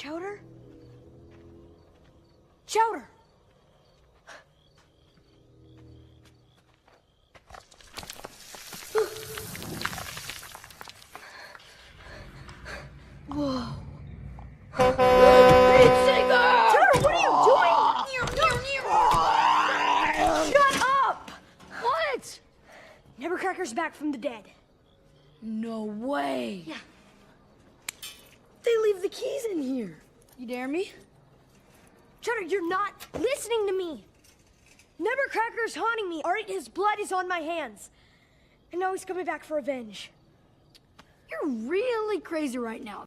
Chowder? Chowder! Whoa. Chowder, what are you doing? Shut up! What? Nevercracker's back from the dead. No way. Yeah. They leave the keys in here. You dare me? Chowder, you're not listening to me. Nevercracker's haunting me. All right, his blood is on my hands. And now he's coming back for revenge. You're really crazy right now.